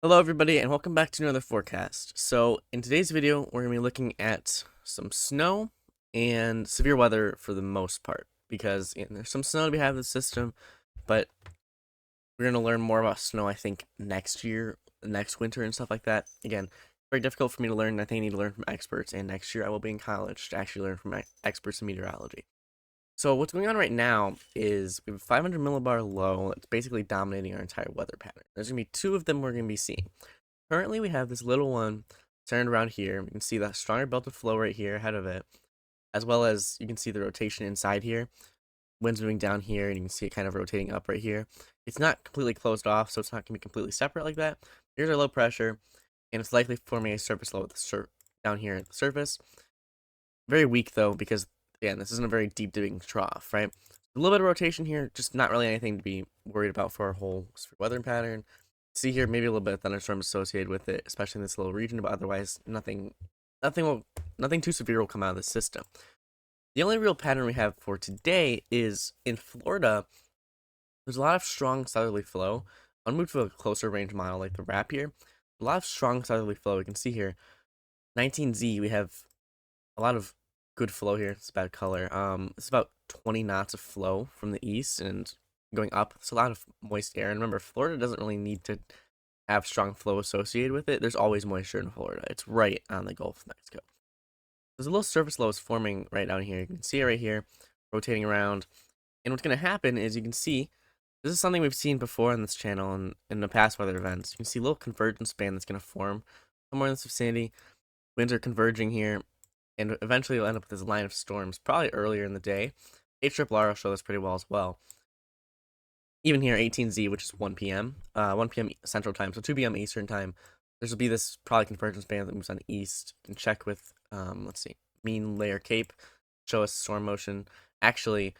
Hello everybody and welcome back to another forecast. So in today's video we're going to be looking at some snow and severe weather for the most part because there's some snow to be had in the system, but we're going to learn more about snow I think next year, next winter and stuff like that. Again, very difficult for me to learn. I think I need to learn from experts, and next year I will be in college to actually learn from experts in meteorology. So what's going on right now is we have a 500 millibar low that's basically dominating our entire weather pattern. There's going to be two of them we're going to be seeing. Currently, we have this little one centered around here. You can see the stronger belt of flow right here ahead of it, as well as you can see the rotation inside here. Wind's moving down here, and you can see it kind of rotating up right here. It's not completely closed off, so it's not going to be completely separate like that. Here's our low pressure, and it's likely forming a surface low at the down here at the surface. Very weak, though, because, again, this isn't a very deep dipping trough, right? A little bit of rotation here, just not really anything to be worried about for our whole weather pattern. See here, maybe a little bit of thunderstorm associated with it, especially in this little region, but otherwise nothing too severe will come out of the system. The only real pattern we have for today is in Florida. There's a lot of strong southerly flow. I'll move to a closer range model like the RAP here. A lot of strong southerly flow. We can see here, 19Z, we have a lot of good flow here. It's a bad color. It's about 20 knots of flow from the east and going up. It's a lot of moist air. And remember, Florida doesn't really need to have strong flow associated with it. There's always moisture in Florida. It's right on the Gulf of Mexico. There's a little surface low is forming right down here. You can see it right here, rotating around. And what's going to happen is you can see, this is something we've seen before on this channel and in the past weather events. You can see a little convergence band that's going to form somewhere in this vicinity. Winds are converging here, and eventually you'll end up with this line of storms, probably earlier in the day. HRRR will show this pretty well as well. Even here, 18Z, which is 1 p.m., 1 p.m. Central Time, so 2 p.m. Eastern Time, there's will be this probably convergence band that moves on east. You can check with, let's see, mean layer CAPE, show us storm motion. Actually,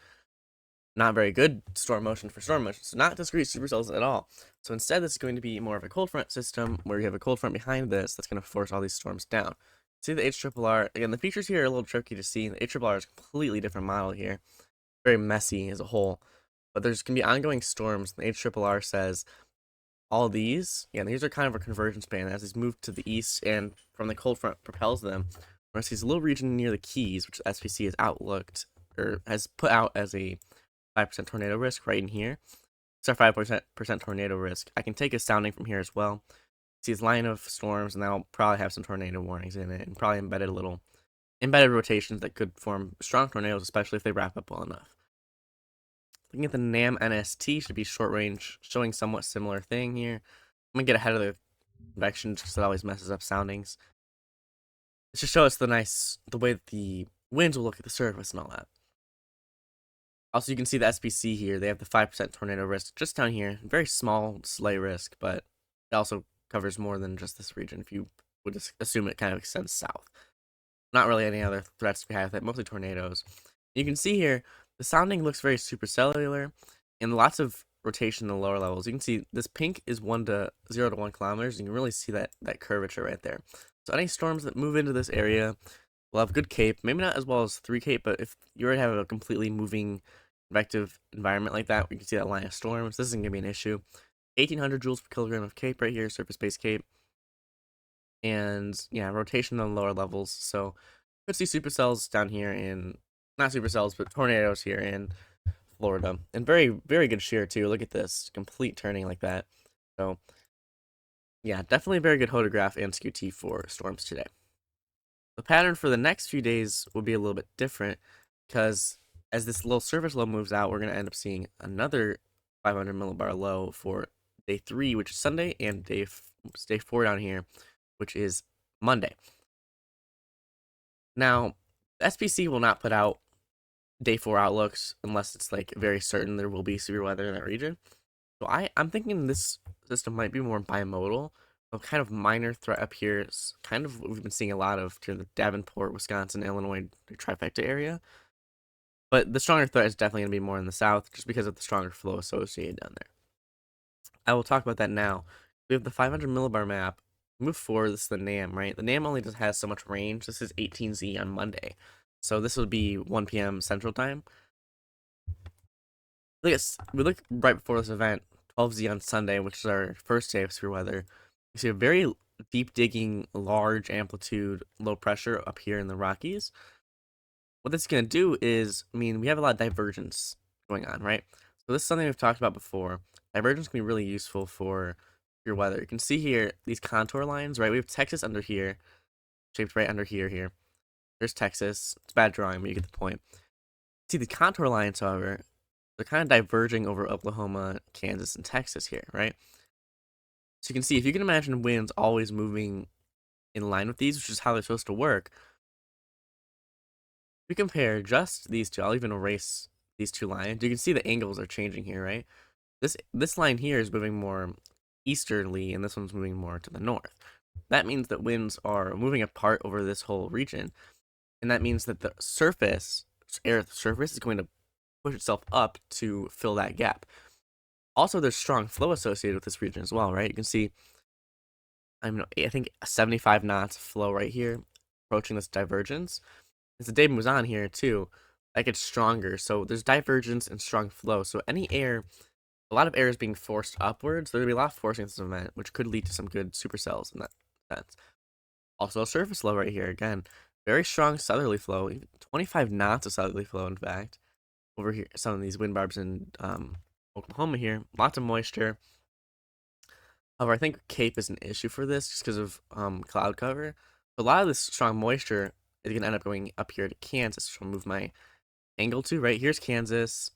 not very good storm motion for storm motion, so not discrete supercells at all. So instead, this is going to be more of a cold front system where you have a cold front behind this that's going to force all these storms down. See the HRRR, again, the features here are a little tricky to see. The HRRR is a completely different model here, very messy as a whole. But there's going to be ongoing storms. The HRRR says all these are kind of a convergence band as these move to the east and from the cold front propels them. Whereas this little region near the Keys, which the SPC has outlooked or has put out as a 5% tornado risk right in here. It's our 5% tornado risk. I can take a sounding from here as well. See this line of storms, and that'll probably have some tornado warnings in it, and probably embedded rotations that could form strong tornadoes, especially if they wrap up well enough. Looking at the NAM NST, should be short range, showing somewhat similar thing here. I'm gonna get ahead of the convection just because it always messes up soundings. It should show us the way that the winds will look at the surface and all that. Also, you can see the SPC here. They have the 5% tornado risk just down here. Very small sleigh risk, but it also covers more than just this region if you would just assume it kind of extends south. Not really any other threats to be had with it, mostly tornadoes. You can see here, the sounding looks very supercellular and lots of rotation in the lower levels. You can see this pink is 0 to 1 kilometers. You can really see that curvature right there. So any storms that move into this area will have good CAPE, maybe not as well as 3 CAPE, but if you already have a completely moving convective environment like that, you can see that line of storms, this isn't going to be an issue. 1800 joules per kilogram of CAPE right here, surface-based CAPE. And yeah, rotation on the lower levels. So could see supercells down here in, not supercells, but tornadoes here in Florida. And very, very good shear too. Look at this, complete turning like that. So yeah, definitely a very good hodograph and SQT for storms today. The pattern for the next few days will be a little bit different because as this little surface low moves out, we're going to end up seeing another 500 millibar low for day 3, which is Sunday, and day 4 down here, which is Monday. Now, the SPC will not put out day 4 outlooks unless it's like very certain there will be severe weather in that region. So I'm thinking this system might be more bimodal. A kind of minor threat up here is kind of what we've been seeing a lot of to the Davenport, Wisconsin, Illinois trifecta area. But the stronger threat is definitely going to be more in the south just because of the stronger flow associated down there. I will talk about that now. We have the 500 millibar map. Move forward, this is the NAM, right? The NAM only just has so much range. This is 18Z on Monday. So this would be 1 p.m. Central Time. We look right before this event, 12Z on Sunday, which is our first day of severe weather. You see a very deep digging, large amplitude, low pressure up here in the Rockies. What this is going to do is, I mean, we have a lot of divergence going on, right? So this is something we've talked about before. Divergence can be really useful for your weather. You can see here these contour lines, right? We have Texas under here, shaped right under here. There's Texas. It's bad drawing, but you get the point. See the contour lines, however, they're kind of diverging over Oklahoma, Kansas, and Texas here, right? So you can see, if you can imagine winds always moving in line with these, which is how they're supposed to work, if we compare just these two, I'll even erase these two lines. You can see the angles are changing here, right? This line here is moving more easterly, and this one's moving more to the north. That means that winds are moving apart over this whole region, and that means that the surface, air surface, is going to push itself up to fill that gap. Also, there's strong flow associated with this region as well, right? You can see, I think 75 knots of flow right here, approaching this divergence. As the day moves on here too, that gets stronger. So there's divergence and strong flow. So any air, a lot of air is being forced upwards. There's gonna be a lot of forcing in this event, which could lead to some good supercells in that sense. Also, surface flow right here again, very strong southerly flow, even 25 knots of southerly flow. In fact, over here, some of these wind barbs in Oklahoma here, lots of moisture. However, I think Cape is an issue for this just because of cloud cover. A lot of this strong moisture is going to end up going up here to Kansas, which I'll move my angle to. Right here's Kansas.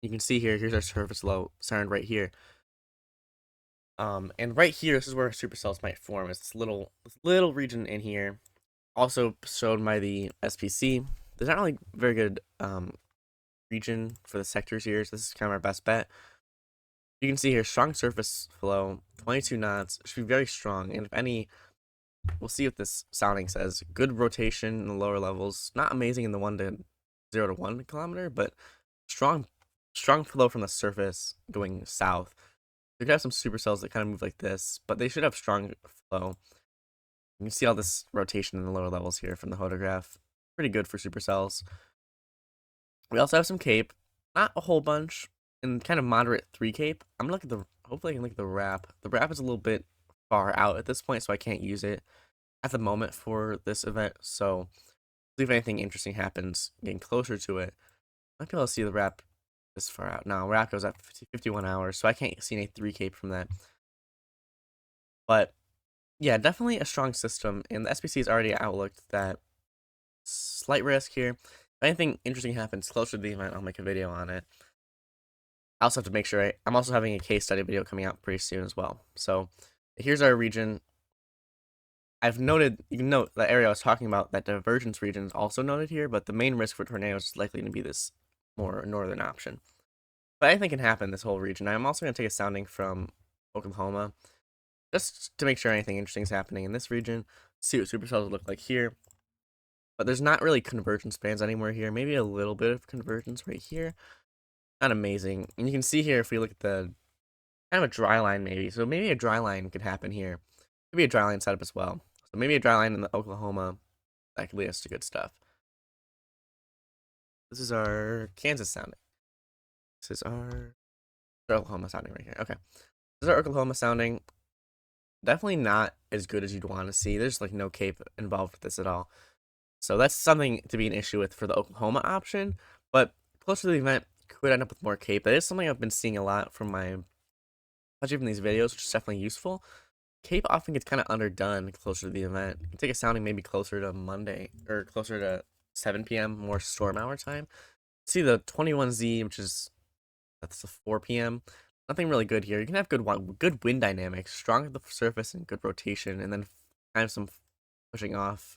You can see here, here's our surface low centered right here. And right here, this is where supercells might form. It's this little region in here, also shown by the SPC. There's not really very good region for the sectors here, so this is kind of our best bet. You can see here, strong surface flow, 22 knots, should be very strong. And if any, we'll see what this sounding says. Good rotation in the lower levels, not amazing in the 0 to 1 kilometer, but strong flow from the surface going south. You could have some supercells that kind of move like this, but they should have strong flow. You can see all this rotation in the lower levels here from the hodograph. Pretty good for supercells. We also have some cape, not a whole bunch, and kind of moderate 3 cape. I'm gonna look at hopefully I can look at the wrap. The wrap is a little bit far out at this point, so I can't use it at the moment for this event. So if anything interesting happens getting closer to it, I might be able to see the wrap this far out. Now, wrap goes at 51 hours, so I can't see any 3 cape from that. But yeah, definitely a strong system, and the SPC has already outlooked that slight risk here. If anything interesting happens closer to the event, I'll make a video on it. I also have to make sure I'm also having a case study video coming out pretty soon as well. So here's our region. I've noted, you can note the area I was talking about, that divergence region is also noted here, but the main risk for tornadoes is likely to be this more northern option. But anything can happen in this whole region. I'm also going to take a sounding from Oklahoma, just to make sure anything interesting is happening in this region. See what supercells look like here. But there's not really convergence bands anywhere here. Maybe a little bit of convergence right here. Not amazing. And you can see here, if we look at the kind of a dry line maybe. So maybe a dry line could happen here. Maybe a dry line setup as well. So maybe a dry line in the Oklahoma that could lead us to good stuff. This is our Kansas sounding. This is our Oklahoma sounding right here. Okay. This is our Oklahoma sounding. Definitely not as good as you'd want to see. There's like no cape involved with this at all. So that's something to be an issue with for the Oklahoma option. But closer to the event, could end up with more cape. That is something I've been seeing a lot from especially from these videos, which is definitely useful. Cape often gets kind of underdone closer to the event. You can take a sounding maybe closer to Monday, or closer to 7 p.m., more storm hour time. See the 21Z, that's the 4 p.m. Nothing really good here. You can have good wind dynamics, strong at the surface and good rotation, and then kind of some pushing off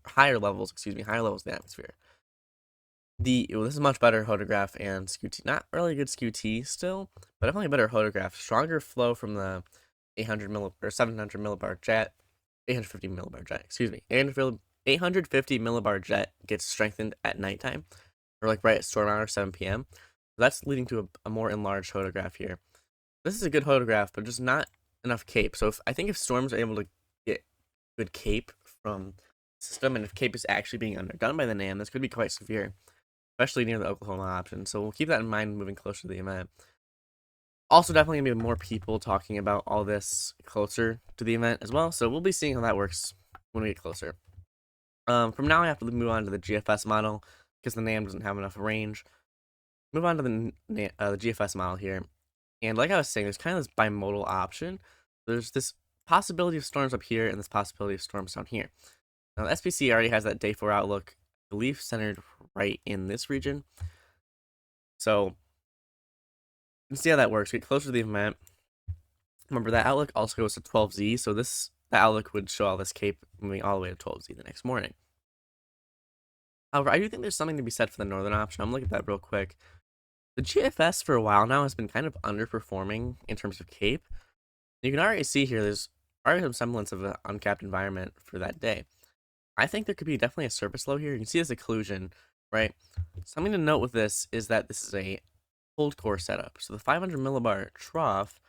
higher levels of the atmosphere. This is a much better hodograph and SKU-T. Not really good SKU-T still, but definitely a better hodograph. Stronger flow from the 700 millibar jet, 850 millibar jet. Excuse me, 850 millibar jet gets strengthened at nighttime, or like right at storm hour, 7 p.m. That's leading to a more enlarged hodograph here. This is a good hodograph, but just not enough cape. So I think if storms are able to get good cape from the system, and if cape is actually being underdone by the NAM, this could be quite severe, especially near the Oklahoma option. So we'll keep that in mind moving closer to the event. Also, definitely gonna be more people talking about all this closer to the event as well. So we'll be seeing how that works when we get closer. From now, I have to move on to the GFS model because the NAM doesn't have enough range. Move on to the GFS model here. And like I was saying, there's kind of this bimodal option. There's this possibility of storms up here and this possibility of storms down here. Now, the SPC already has that day 4 outlook, I believe, centered right in this region. So you can see how that works. We get closer to the event. Remember, that outlook also goes to 12Z, so the outlook would show all this cape moving all the way to 12Z the next morning. However, I do think there's something to be said for the northern option. I'm looking at that real quick. The GFS for a while now has been kind of underperforming in terms of cape. You can already see here there's already some semblance of an uncapped environment for that day. I think there could be definitely a surface low here. You can see this occlusion, right? Something to note with this is that this is a cold core setup. So the 500 millibar trough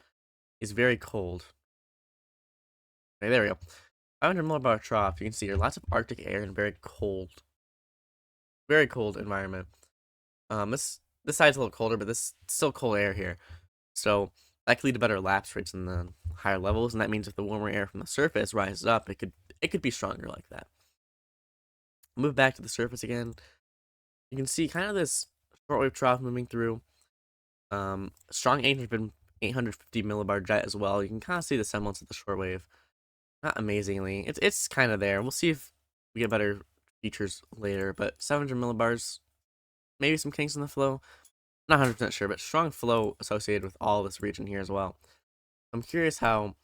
is very cold. Okay, there we go. 500 millibar trough. You can see here lots of Arctic air and very cold environment. This side's a little colder, but this still cold air here. So that could lead to better lapse rates in the higher levels, and that means if the warmer air from the surface rises up, it could be stronger like that. Move back to the surface again. You can see kind of this shortwave trough moving through. Strong 850 millibar jet as well. You can kind of see the semblance of the shortwave. Not amazingly. It's kind of there. We'll see if we get better features later, but 700 millibars, maybe some kinks in the flow. Not 100% sure, but strong flow associated with all this region here as well. I'm curious how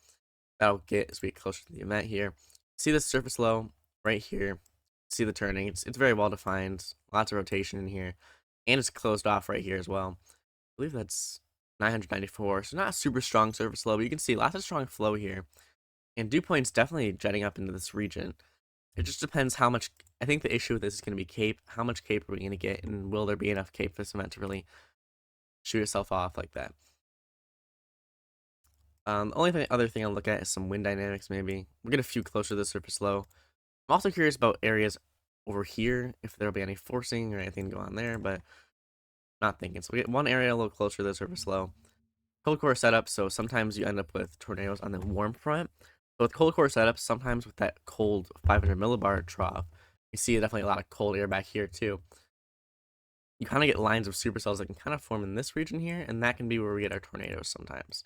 that'll get as we get closer to the event here. See the surface low right here. See the turning. It's very well defined. Lots of rotation in here. And it's closed off right here as well. I believe that's 994. So not a super strong surface low, but you can see lots of strong flow here. And dew point's definitely jetting up into this region. It just depends how much. I think the issue with this is going to be cape. How much cape are we going to get? And will there be enough cape for this event to really shoot itself off like that? Other thing I'll look at is some wind dynamics, maybe. We'll get a few closer to the surface low. I'm also curious about areas over here, if there'll be any forcing or anything going on there, but not thinking. So we get one area a little closer to the surface low. Cold core setup, so sometimes you end up with tornadoes on the warm front. But with cold core setup, sometimes with that cold 500 millibar trough, you see definitely a lot of cold air back here too. You kind of get lines of supercells that can kind of form in this region here, and that can be where we get our tornadoes sometimes.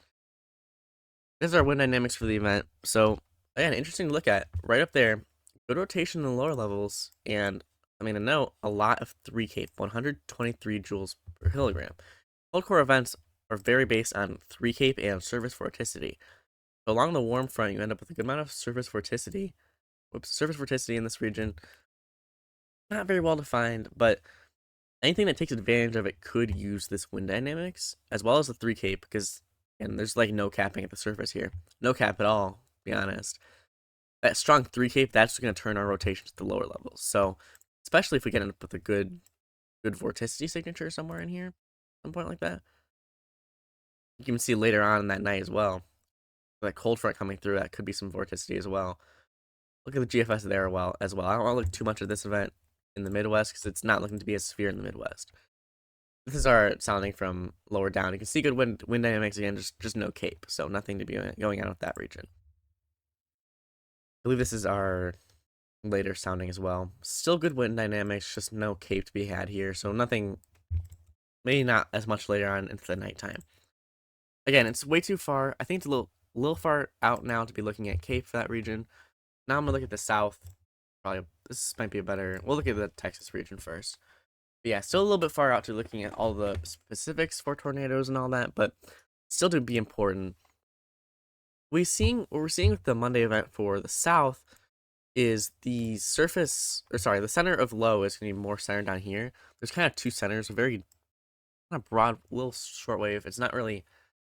This is our wind dynamics for the event. So, again, interesting to look at. Right up there, good rotation in the lower levels, and I mean, a note, a lot of 3 cape, 123 joules per kilogram. Cold core events are very based on 3 cape and surface vorticity. So along the warm front, you end up with a good amount of surface vorticity. Surface vorticity in this region, not very well defined, but anything that takes advantage of it could use this wind dynamics, as well as the 3 cape, because, and there's like no capping at the surface here. No cap at all, to be honest. That strong 3 cape, that's going to turn our rotation to the lower levels. So, especially if we get up with a good vorticity signature somewhere in here, some point like that. You can see later on in that night as well. That cold front coming through, that could be some vorticity as well. Look at the GFS there as well. I don't want to look too much at this event in the Midwest because it's not looking to be as severe in the Midwest. This is our sounding from lower down. You can see good wind dynamics again, just no cape, so nothing to be going on with that region. I believe this is our later sounding as well. Still good wind dynamics, just no cape to be had here, so nothing, maybe not as much later on into the nighttime. Again, it's way too far. I think it's a little far out now to be looking at cape for that region. Now I'm gonna look at the south. Probably this might be a better. We'll look at the Texas region first. But yeah, still a little bit far out to looking at all the specifics for tornadoes and all that, but still to be important. What we're seeing with the Monday event for the south is the surface, or sorry, the center of low is going to be more centered down here. There's kind of 2 centers, a very kind of broad, little shortwave. It's not really,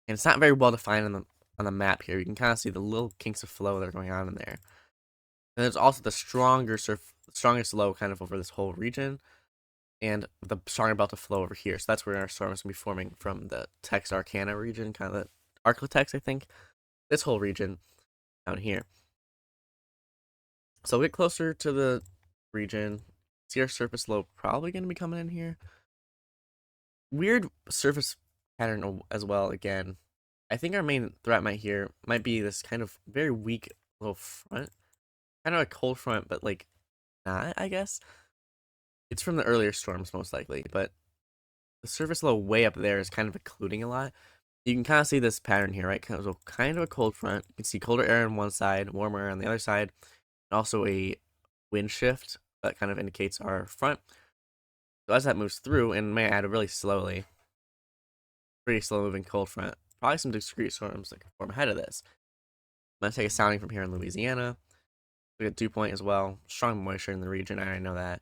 and it's not very well defined on the map here. You can kind of see the little kinks of flow that are going on in there. And there's also the strongest low kind of over this whole region, and the stronger belt of flow over here. So that's where our storm is going to be forming from the Texarkana region, kind of the Arklatex, I think. This whole region down here. So we'll get closer to the region. See our surface low probably going to be coming in here. Weird surface pattern as well again. I think our main threat might be this kind of very weak little front. Kind of a cold front, but like not, I guess. It's from the earlier storms most likely, but the surface low way up there is kind of occluding a lot. You can kind of see this pattern here, right? Kind of a cold front. You can see colder air on one side, warmer air on the other side, and also a wind shift that kind of indicates our front. So as that moves through, and may add really slowly, pretty slow moving cold front, probably some discrete storms that can form ahead of this. I'm going to take a sounding from here in Louisiana. We get dew point as well. Strong moisture in the region, I already know that.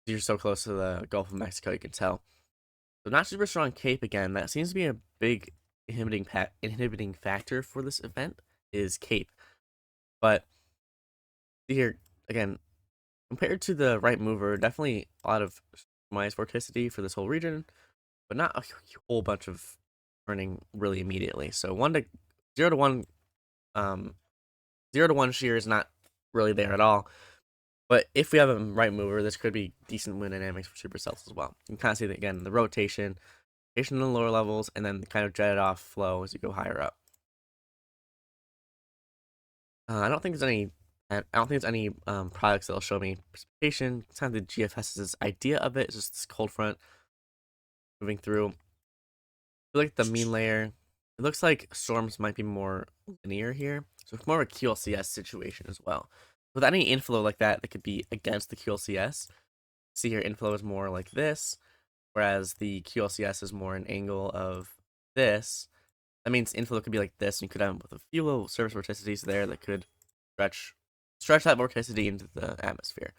You're so close to the Gulf of Mexico, you can tell. So not super strong Cape again. That seems to be a big inhibiting factor for this event is Cape. But here, again, compared to the right mover, definitely a lot of minus vorticity for this whole region, but not a whole bunch of turning really immediately. So 0 to 1, 0 to 1 shear is not really there at all. But if we have a right mover, this could be decent wind dynamics for supercells as well. You can kind of see that again, the rotation in the lower levels, and then kind of jetted off flow as you go higher up. I don't think there's any. I don't think there's any products that'll show me precipitation. It's kind of the GFS's idea of it. It's just this cold front moving through. I like the mean layer. It looks like storms might be more linear here, so it's more of a QLCS situation as well. With any inflow like that, that could be against the QLCS. See here, inflow is more like this, whereas the QLCS is more an angle of this. That means inflow could be like this, and you could have with a few little surface vorticities there that could stretch that vorticity into the atmosphere,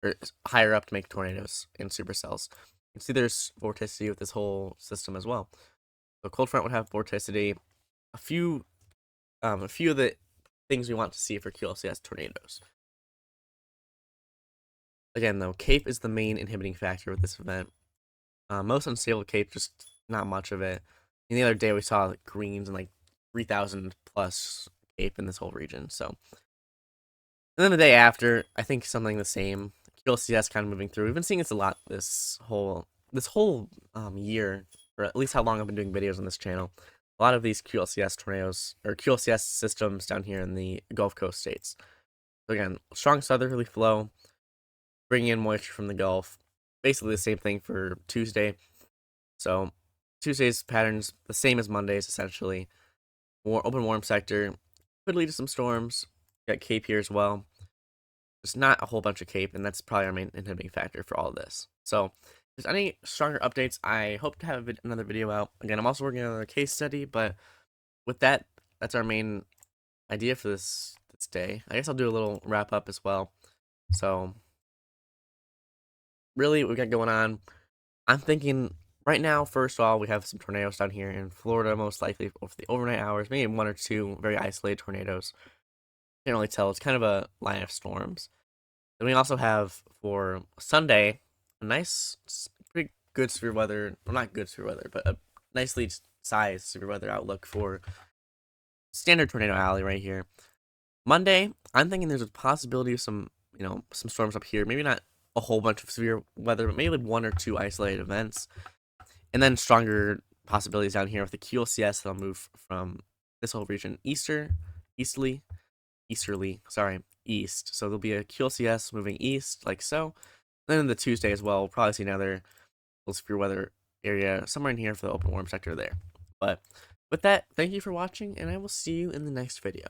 or higher up to make tornadoes in supercells. You can see there's vorticity with this whole system as well. So cold front would have vorticity. A few of the things we want to see for QLCS tornadoes. Again, though, Cape is the main inhibiting factor with this event. Most unstable Cape, just not much of it. And the other day we saw like greens and like 3,000 plus Cape in this whole region. So, and then the day after, I think something the same. QLCS kind of moving through. We've been seeing this a lot this whole year, or at least how long I've been doing videos on this channel. A lot of these QLCS tornadoes or QLCS systems down here in the Gulf Coast states. So again, strong southerly flow, bringing in moisture from the Gulf. Basically the same thing for Tuesday. So Tuesday's patterns the same as Monday's essentially. More open warm sector could lead to some storms. Got Cape here as well. There's not a whole bunch of Cape, and that's probably our main inhibiting factor for all of this. So if there's any stronger updates, I hope to have another video out. Again, I'm also working on another case study, but with that, that's our main idea for this day. I guess I'll do a little wrap up as well. So really what we got going on, I'm thinking right now, first of all, we have some tornadoes down here in Florida, most likely over the overnight hours, maybe 1 or 2 very isolated tornadoes. Can't really tell. It's kind of a line of storms. Then we also have for Sunday a nice, pretty good severe weather. Well, not good severe weather, but a nicely sized severe weather outlook for standard tornado alley right here. Monday, I'm thinking there's a possibility of some storms up here. Maybe not a whole bunch of severe weather, but maybe 1 or 2 isolated events. And then stronger possibilities down here with the QLCS that'll move from this whole region easterly, east. So there'll be a QLCS moving east, like so. Then the Tuesday as well, we'll probably see another little severe weather area somewhere in here for the open warm sector there. But with that, thank you for watching, and I will see you in the next video.